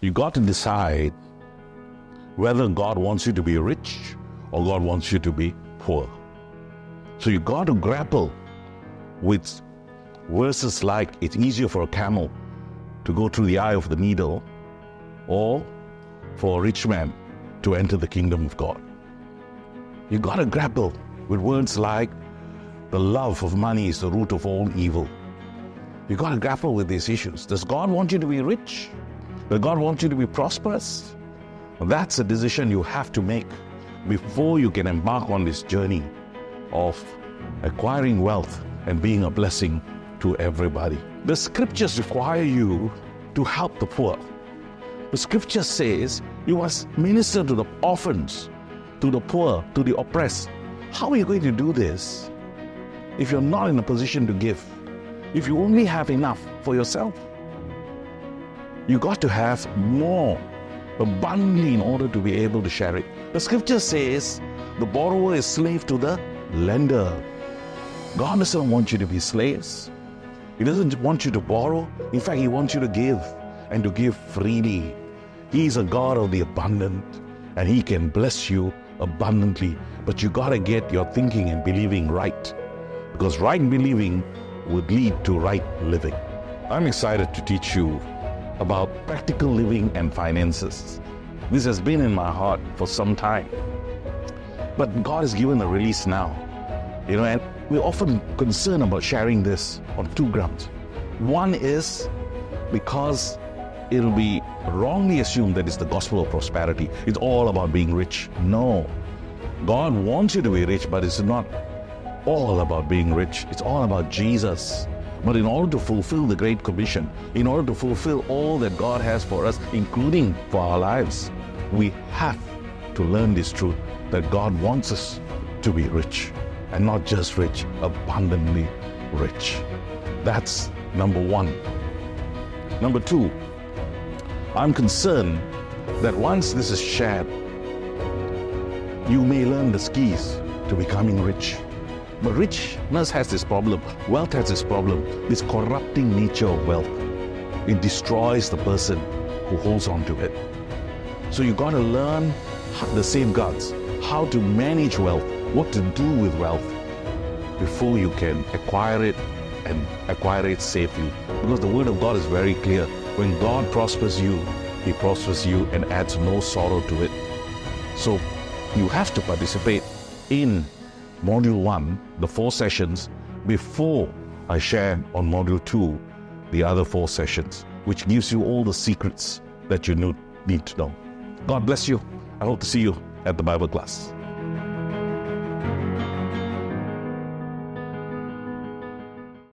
You got to decide whether God wants you to be rich or God wants you to be poor. So you got to grapple with verses like, it's easier for a camel to go through the eye of the needle or for a rich man to enter the kingdom of God. You got to grapple with words like, the love of money is the root of all evil. You got to grapple with these issues. Does God want you to be rich? Does God want you to be prosperous? That's a decision you have to make before you can embark on this journey of acquiring wealth and being a blessing to everybody. The scriptures require you to help the poor. The scripture says you must minister to the orphans, to the poor, to the oppressed. How are you going to do this if you're not in a position to give? If you only have enough for yourself? You got to have more abundantly in order to be able to share it. The scripture says the borrower is slave to the lender. God doesn't want you to be slaves. He doesn't want you to borrow. In fact, He wants you to give, and to give freely. He is a God of the abundant, and He can bless you abundantly. But you got to get your thinking and believing right, because right believing would lead to right living. I'm excited to teach you about practical living and finances. This has been in my heart for some time. But God has given a release now. And we're often concerned about sharing this on two grounds. One is because it'll be wrongly assumed that it's the gospel of prosperity. It's all about being rich. No. God wants you to be rich, but it's not all about being rich. It's all about Jesus. But in order to fulfill the Great Commission, in order to fulfill all that God has for us, including for our lives, we have to learn this truth that God wants us to be rich, and not just rich, abundantly rich. That's number one. Number two, I'm concerned that once this is shared, you may learn the keys to becoming rich. But richness has this problem, wealth has this problem, this corrupting nature of wealth. It destroys the person who holds on to it. So you got to learn the safeguards, how to manage wealth, what to do with wealth before you can acquire it and acquire it safely. Because the Word of God is very clear. When God prospers you, He prospers you and adds no sorrow to it. So you have to participate in Module 1, the 4 sessions, before I share on Module 2, the other 4 sessions, which gives you all the secrets that you need to know. God bless you. I hope to see you at the Bible class.